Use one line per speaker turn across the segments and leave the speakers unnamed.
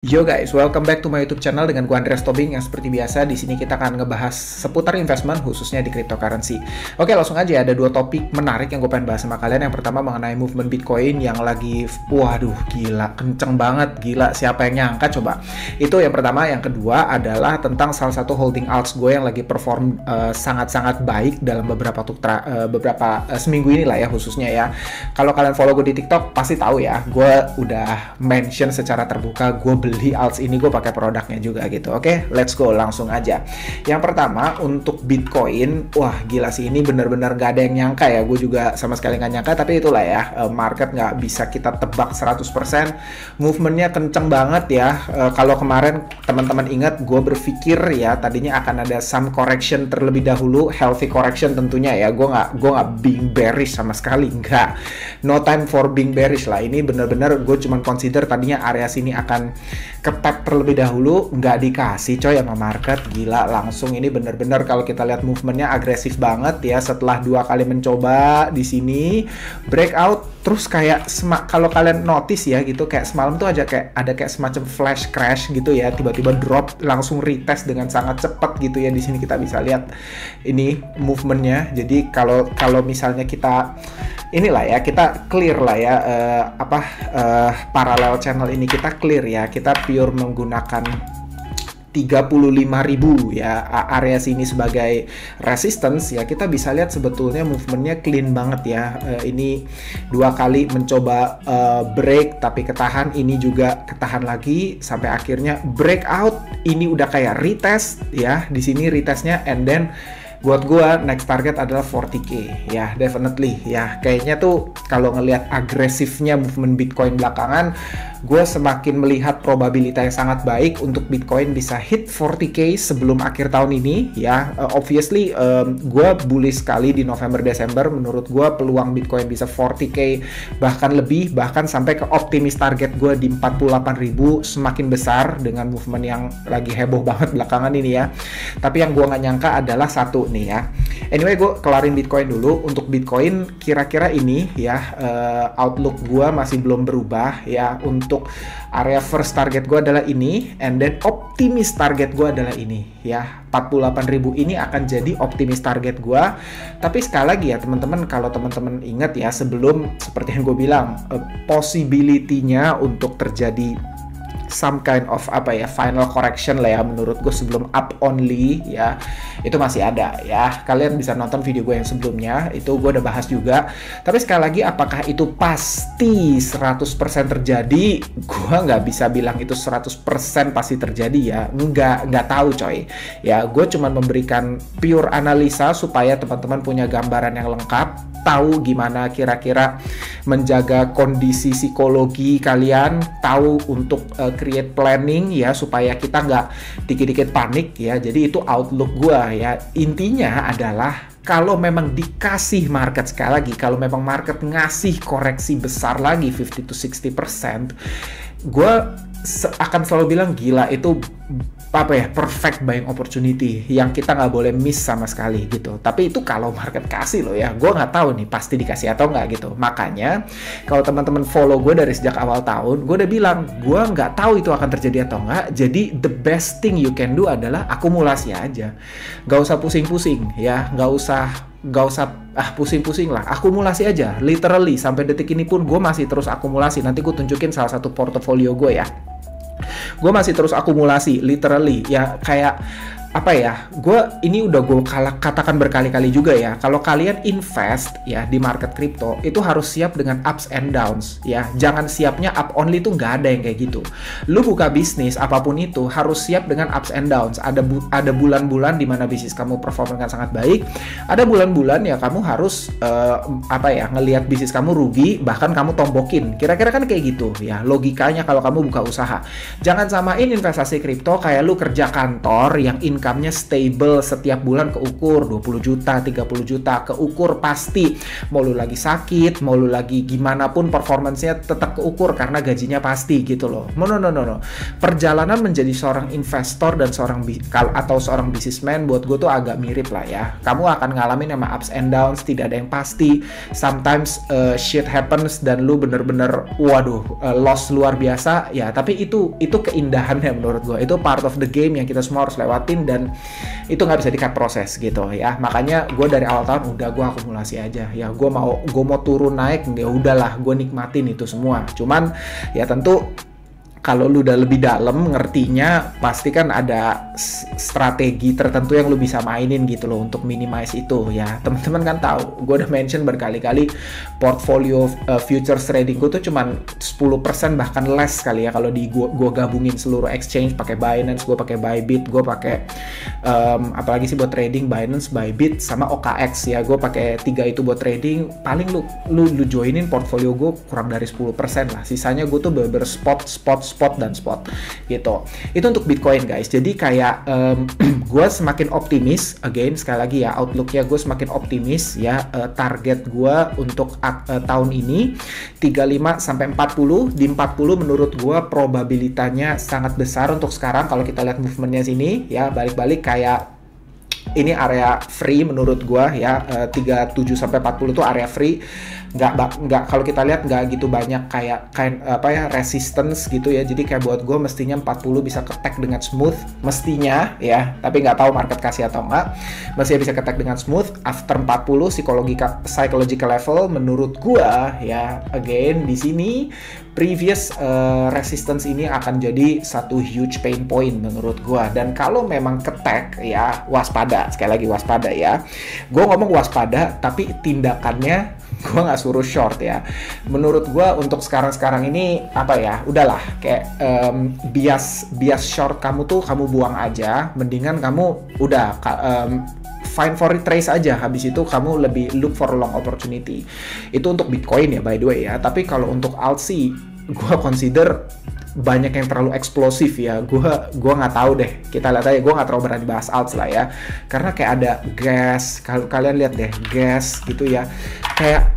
Yo guys, welcome back to my YouTube channel dengan gua Andreas Tobing yang seperti biasa di sini kita akan ngebahas seputar investment khususnya di cryptocurrency. Oke, langsung aja ada dua topik menarik yang gue pengen bahas sama kalian. Yang pertama mengenai movement Bitcoin yang lagi waduh gila, kenceng banget, gila siapa yang nyangka coba. Itu yang pertama, yang kedua adalah tentang salah satu holding alts gue yang lagi perform sangat-sangat baik dalam beberapa seminggu ini lah ya khususnya ya. Kalau kalian follow gue di TikTok pasti tahu ya, gue udah mention secara terbuka gue beli alts ini, gue pakai produknya juga gitu. Oke, let's go langsung aja. Yang pertama untuk Bitcoin, wah gila sih, ini bener-bener gak ada yang nyangka ya, gue juga sama sekali gak nyangka, tapi itulah ya, market gak bisa kita tebak 100%, movementnya kenceng banget ya. Kalau kemarin teman-teman ingat, gue berpikir ya tadinya akan ada some correction terlebih dahulu, healthy correction tentunya ya, gue gak being bearish sama sekali, enggak, no time for being bearish lah. Ini bener-bener gue cuman consider tadinya area sini akan kepet terlebih dahulu, nggak dikasih coy sama market. Gila, langsung ini bener-bener kalau kita lihat movementnya agresif banget ya. Setelah dua kali mencoba di sini breakout, terus kayak kalau kalian notice ya gitu, kayak semalam tuh aja ada kayak semacam flash crash gitu ya, tiba-tiba drop langsung retest dengan sangat cepat gitu ya. Di sini kita bisa lihat ini movementnya. Jadi kalau misalnya kita inilah ya, kita clear lah ya parallel channel ini kita clear ya, kita pure menggunakan 35.000 ya area sini sebagai resistance ya. Kita bisa lihat sebetulnya movementnya clean banget ya. Ini dua kali mencoba break tapi ketahan, ini juga ketahan lagi sampai akhirnya breakout. Ini udah kayak retest ya, di sini retestnya, and then buat gua next target adalah 40k ya, definitely ya. Kayaknya tuh kalau ngelihat agresifnya movement Bitcoin belakangan, gue semakin melihat probabilitas yang sangat baik untuk Bitcoin bisa hit 40k sebelum akhir tahun ini ya. Obviously gue bullish sekali di November Desember. Menurut gue peluang Bitcoin bisa 40k bahkan lebih, bahkan sampai ke optimis target gue di 48.000 semakin besar dengan movement yang lagi heboh banget belakangan ini ya. Tapi yang gue nggak nyangka adalah satu nih ya. Anyway, gue kelarin Bitcoin dulu. Untuk Bitcoin kira-kira ini ya, outlook gue masih belum berubah ya. Untuk area first target gue adalah ini, and then optimis target gue adalah ini ya. 48.000 ini akan jadi optimis target gue. Tapi sekali lagi ya teman-teman, kalau teman-teman ingat ya, sebelum seperti yang gue bilang, possibility-nya untuk terjadi some kind of final correction lah ya menurut gue sebelum up only ya, itu masih ada ya. Kalian bisa nonton video gue yang sebelumnya, itu gue udah bahas juga. Tapi sekali lagi, apakah itu pasti 100% terjadi? Gue nggak bisa bilang itu 100% pasti terjadi ya, nggak tahu coy ya. Gue cuma memberikan pure analisa supaya teman-teman punya gambaran yang lengkap, tahu gimana kira-kira menjaga kondisi psikologi kalian, tahu untuk create planning ya, supaya kita nggak dikit-dikit panik ya. Jadi itu outlook gue ya. Intinya adalah kalau memang dikasih market, sekali lagi, kalau memang market ngasih koreksi besar lagi 50-60%, gue akan selalu bilang gila, itu perfect buying opportunity yang kita nggak boleh miss sama sekali gitu. Tapi itu kalau market kasih loh ya, gue nggak tahu nih pasti dikasih atau nggak gitu. Makanya kalau teman-teman follow gue dari sejak awal tahun, gue udah bilang gue nggak tahu itu akan terjadi atau nggak. Jadi the best thing you can do adalah akumulasi aja, nggak usah pusing-pusing ya, nggak usah pusing-pusing lah, akumulasi aja. Literally sampai detik ini pun gue masih terus akumulasi. Nanti gue tunjukin salah satu portofolio gue ya. Gue masih terus akumulasi, literally ya, kayak gue ini udah gue katakan berkali-kali juga ya, kalau kalian invest ya di market crypto itu harus siap dengan ups and downs ya. Jangan siapnya up only, tuh nggak ada yang kayak gitu. Lu buka bisnis apapun itu harus siap dengan ups and downs. Ada bulan-bulan di mana bisnis kamu perform dengan sangat baik, ada bulan-bulan ya kamu harus ngelihat bisnis kamu rugi, bahkan kamu tombokin. Kira-kira kan kayak gitu ya logikanya kalau kamu buka usaha. Jangan samain investasi kripto kayak lu kerja kantor yang income-nya stable setiap bulan, keukur 20 juta, 30 juta, keukur pasti. Mau lu lagi sakit, mau lu lagi gimana pun performance-nya tetap keukur karena gajinya pasti gitu loh. No. Perjalanan menjadi seorang investor dan seorang businessman buat gue tuh agak mirip lah ya. Kamu akan ngalamin sama ups and downs, tidak ada yang pasti. Sometimes shit happens dan lu bener-bener loss luar biasa ya, tapi itu keindahannya menurut gue. Itu part of the game yang kita semua harus lewatin dan itu nggak bisa di-cut proses gitu ya. Makanya gue dari awal tahun udah gue akumulasi aja ya. Gue mau turun naik ya udahlah, gue nikmatin itu semua. Cuman ya tentu kalau lu udah lebih dalam ngertinya, pasti kan ada strategi tertentu yang lu bisa mainin gitu loh untuk minimize itu ya. Teman-teman kan tahu, gue udah mention berkali-kali portfolio futures trading gue tuh cuman 10% bahkan less kali ya kalau di gue gabungin seluruh exchange, pakai Binance, gue pakai Bybit, gue pakai apalagi sih buat trading, Binance, Bybit sama OKX ya. Gue pakai 3 itu buat trading. Paling lu joinin portfolio gue kurang dari 10% lah. Sisanya gue tuh bener-bener spot gitu. Itu untuk Bitcoin guys. Jadi kayak gue semakin optimis, again sekali lagi ya, outlooknya gue semakin optimis ya. Target gue untuk tahun ini 35 sampai 40. Di 40 menurut gue probabilitasnya sangat besar untuk sekarang. Kalau kita lihat movementnya sini ya, balik-balik kayak ini area free menurut gua ya. 37 sampai 40 itu area free. Nggak kalau kita lihat nggak gitu banyak kayak resistance gitu ya. Jadi kayak buat gua mestinya 40 bisa ke-tag dengan smooth mestinya ya, tapi nggak tahu market kasih atau enggak. Mestinya bisa ke-tag dengan smooth. After 40 psychological level menurut gua ya, again di sini previous resistance ini akan jadi satu huge pain point menurut gua. Dan kalau memang ke-tag ya, waspada, sekali lagi waspada ya. Gua ngomong waspada tapi tindakannya gue nggak suruh short ya. Menurut gue untuk sekarang ini udahlah kayak bias short kamu tuh kamu buang aja. Mendingan kamu udah find for retrace aja. Habis itu kamu lebih look for long opportunity. Itu untuk Bitcoin ya by the way ya. Tapi kalau untuk alt sih gue consider banyak yang terlalu eksplosif ya. Gue nggak tahu deh, kita lihat aja. Gue nggak terlalu berani bahas alts lah ya, karena kayak ada gas. Kalau kalian lihat deh gas gitu ya, kayak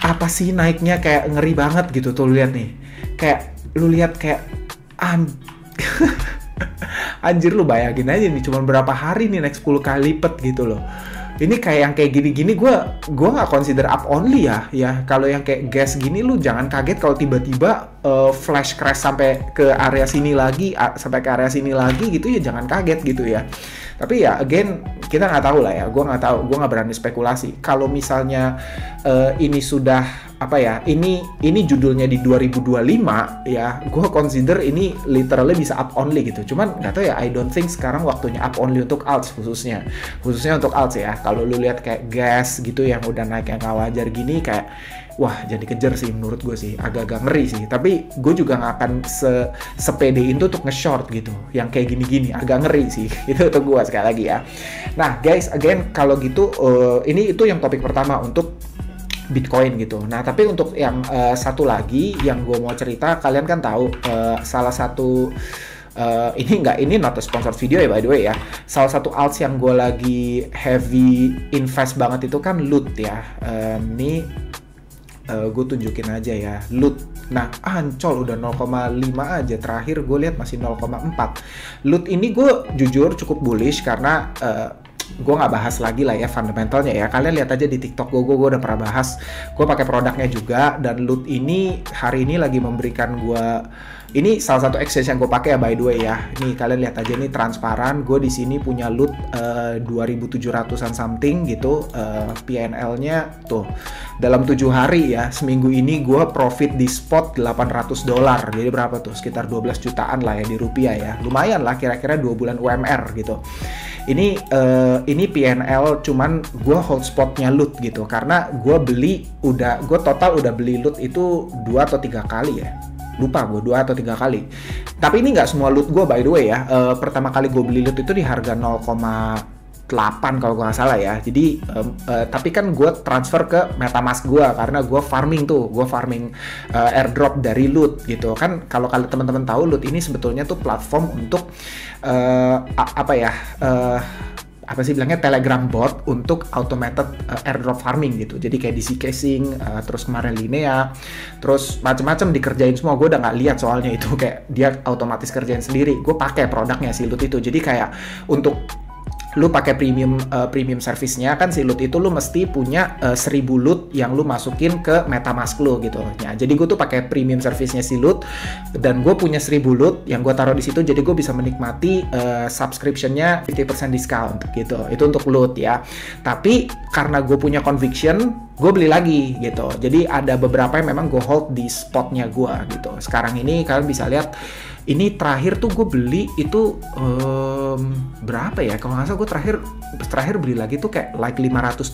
apa sih naiknya kayak ngeri banget gitu tuh. Lihat nih, kayak lu lihat kayak anjir, lu bayangin aja nih cuma berapa hari nih naik 10 kali lipat gitu loh. Ini kayak yang kayak gini-gini gue nggak consider up only ya. Kalau yang kayak gas gini lu jangan kaget kalau tiba-tiba flash crash sampai ke area sini lagi gitu ya, jangan kaget gitu ya. Tapi ya again kita nggak tahu lah ya, gue nggak berani spekulasi. Kalau misalnya ini sudah ini judulnya di 2025 ya, gue consider ini literally bisa up only gitu. Cuman nggak tahu ya, I don't think sekarang waktunya up only untuk alts khususnya untuk alts ya. Kalau lu lihat kayak gas gitu yang udah naik yang nggak wajar gini, kayak wah jadi kejar sih menurut gue sih, agak-agak ngeri sih. Tapi gue juga nggak akan sepede itu untuk nge-short gitu yang kayak gini-gini, agak ngeri sih. Itu untuk gue sekali lagi ya. Nah guys, again kalau gitu itu yang topik pertama untuk Bitcoin gitu. Nah tapi untuk yang satu lagi yang gue mau cerita, kalian kan tahu salah satu ini not a sponsored video ya by the way ya. Salah satu alts yang gue lagi heavy invest banget itu kan Loot ya. Gue tunjukin aja ya, Loot. Nah, ancol udah 0,5 aja. Terakhir gue lihat masih 0,4. Loot ini gue jujur cukup bullish karena gue nggak bahas lagi lah ya fundamentalnya ya. Kalian lihat aja di TikTok gue udah pernah bahas. Gue pakai produknya juga, dan Loot ini hari ini lagi memberikan gue, ini salah satu exchange yang gue pakai ya by the way ya. Nih kalian lihat aja, ini transparan. Gue di sini punya Loot 2.700-an something gitu. PNL-nya tuh dalam 7 hari ya, seminggu ini gue profit di spot $800. Jadi berapa tuh? Sekitar 12 jutaan lah ya di rupiah ya. Lumayan lah, kira-kira 2 bulan UMR gitu. Ini PNL, cuman gue hold spotnya Loot gitu, karena gue total udah beli Loot itu 2 atau 3 kali ya. Lupa gue 2 atau 3 kali. Tapi ini nggak semua Loot gue by the way ya. Pertama kali gue beli Loot itu di harga 0,5 kalau gue nggak salah ya. Jadi tapi kan gue transfer ke MetaMask gue karena gue farming airdrop dari Loot gitu kan. Kalau kalian teman-teman tahu, Loot ini sebetulnya tuh platform untuk apa sih bilangnya, Telegram bot untuk automated airdrop farming gitu. Jadi kayak DC casing, terus kemarin Linea, terus macam-macam dikerjain semua. Gue udah nggak lihat soalnya itu, kayak dia otomatis kerjain sendiri. Gue pakai produknya si Loot itu. Jadi kayak untuk lu pakai premium service-nya kan si Loot itu lu mesti punya 1000 Loot yang lu masukin ke MetaMask lu gitu ya. Jadi gue tuh pakai premium service-nya si Loot dan gue punya 1000 Loot yang gue taruh di situ, jadi gue bisa menikmati subscription-nya 50% discount gitu. Itu untuk Loot ya. Tapi karena gue punya conviction, gue beli lagi gitu. Jadi ada beberapa yang memang gue hold di spotnya gue gitu. Sekarang ini kalian bisa lihat, ini terakhir tuh gue beli itu berapa ya? Kalau nggak salah gue terakhir beli lagi tuh kayak like $500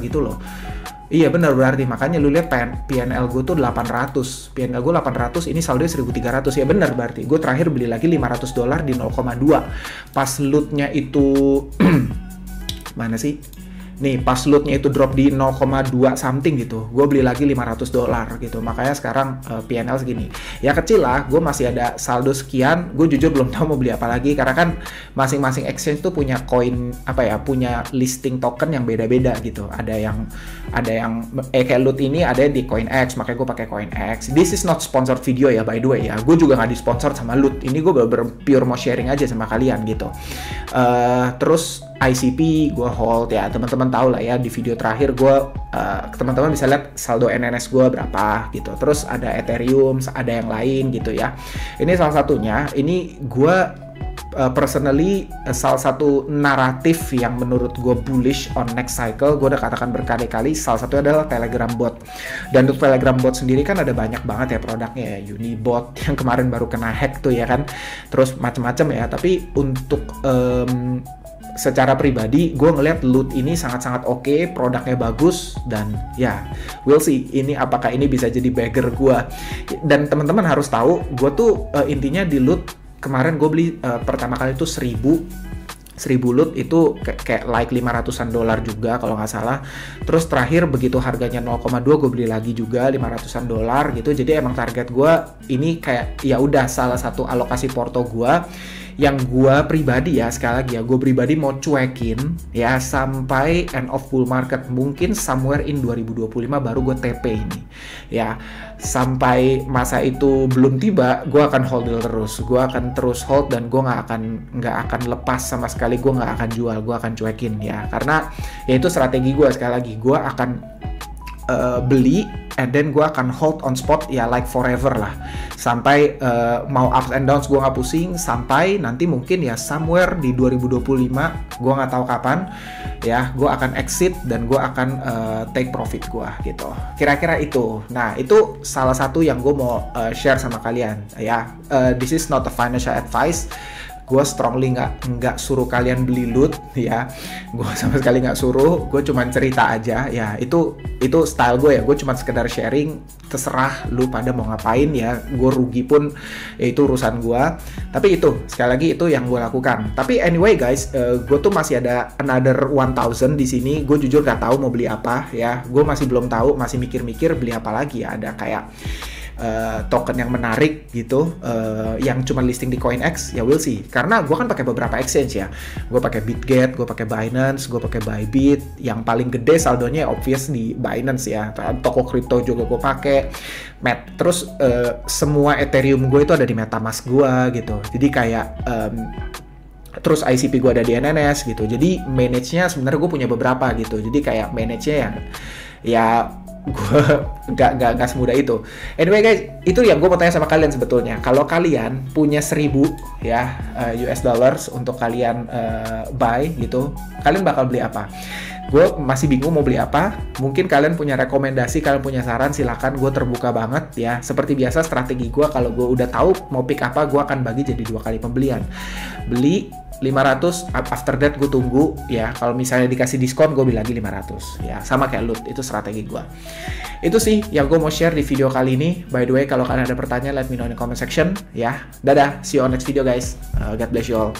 gitu loh. Iya benar, berarti makanya lu lihat PNL gue tuh 800. PNL gue 800, ini saldonya 1300. Ya benar, berarti gue terakhir beli lagi $500 di 0,2. Pas lootnya itu mana sih? Nih pas lootnya itu drop di 0,2 something gitu, gue beli lagi $500 gitu. Makanya sekarang PNL segini. Ya kecil lah, gue masih ada saldo sekian. Gue jujur belum tahu mau beli apa lagi karena kan masing-masing exchange tuh punya koin punya listing token yang beda-beda gitu. Ada yang kayak Loot ini ada di CoinX, makanya gue pakai CoinX. This is not sponsored video ya, by the way ya. Gue juga nggak disponsor sama Loot. Ini gue bener-bener pure mau sharing aja sama kalian gitu. Terus ICP gue hold ya, teman-teman tahu lah ya, di video terakhir gue teman-teman bisa lihat saldo NNS gue berapa gitu. Terus ada Ethereum, ada yang lain gitu ya. Ini salah satunya. Ini gue personally salah satu naratif yang menurut gue bullish on next cycle. Gue udah katakan berkali-kali, salah satunya adalah Telegram bot. Dan untuk Telegram bot sendiri kan ada banyak banget ya produknya ya. Unibot yang kemarin baru kena hack tuh ya kan. Terus macam-macam ya. Tapi untuk secara pribadi gue ngeliat Loot ini sangat-sangat oke, produknya bagus, dan ya we'll see ini apakah ini bisa jadi bagger gue. Dan teman-teman harus tahu, gue tuh intinya di Loot kemarin gue beli pertama kali itu 1000 Loot itu kayak like $500-an juga kalau nggak salah. Terus terakhir begitu harganya 0,2 gue beli lagi juga $500-an gitu. Jadi emang target gue ini kayak ya udah salah satu alokasi porto gue yang gue pribadi ya, sekali lagi ya, gue pribadi mau cuekin ya sampai end of bull market, mungkin somewhere in 2025 baru gue TP ini ya. Sampai masa itu belum tiba, gue akan hold terus, gue akan terus hold, dan gue nggak akan lepas sama sekali, gue nggak akan jual, gue akan cuekin ya, karena ya itu strategi gue. Sekali lagi gue akan beli and then gue akan hold on spot ya, like forever lah, sampai mau ups and downs gue nggak pusing, sampai nanti mungkin ya somewhere di 2025 gue nggak tahu kapan ya, gue akan exit dan gue akan take profit gue gitu, kira-kira itu. Nah itu salah satu yang gue mau share sama kalian ya. This is not a financial advice. Gue strongly nggak suruh kalian beli Loot ya, gue sama sekali nggak suruh, gue cuman cerita aja ya. Itu style gue ya, gue cuman sekedar sharing, terserah lu pada mau ngapain ya, gue rugi pun ya itu urusan gue. Tapi itu sekali lagi itu yang gue lakukan. Tapi anyway guys, gue tuh masih ada another 1000 di sini. Gue jujur gak tahu mau beli apa ya, gue masih belum tahu, masih mikir-mikir beli apa lagi ya. Ada kayak token yang menarik gitu, yang cuma listing di CoinX ya, we'll see. Karena gue kan pakai beberapa exchange ya, gue pakai Bitget, gue pakai Binance, gue pakai Bybit. Yang paling gede saldonya obvious di Binance ya. Toko kripto juga gue pakai. Terus semua Ethereum gue itu ada di MetaMask gue gitu. Jadi kayak terus ICP gue ada di NNS gitu. Jadi manage-nya sebenarnya gue punya beberapa gitu. Jadi kayak manage-nya yang ya gue nggak semudah itu. Anyway guys, itu yang gue mau tanya sama kalian sebetulnya. Kalau kalian punya 1000 ya US dollars untuk kalian buy gitu, kalian bakal beli apa? Gue masih bingung mau beli apa. Mungkin kalian punya rekomendasi, kalian punya saran, silakan. Gue terbuka banget ya. Seperti biasa strategi gue, kalau gue udah tahu mau pick apa, gue akan bagi jadi 2 kali pembelian. Beli 500, after that gue tunggu ya. Kalau misalnya dikasih diskon, gue beli lagi 500 ya. Sama kayak Loot, itu strategi gue. Itu sih yang gue mau share di video kali ini. By the way, kalau kalian ada pertanyaan, let me know in the comment section ya. Dadah, see you on next video guys. God bless you all.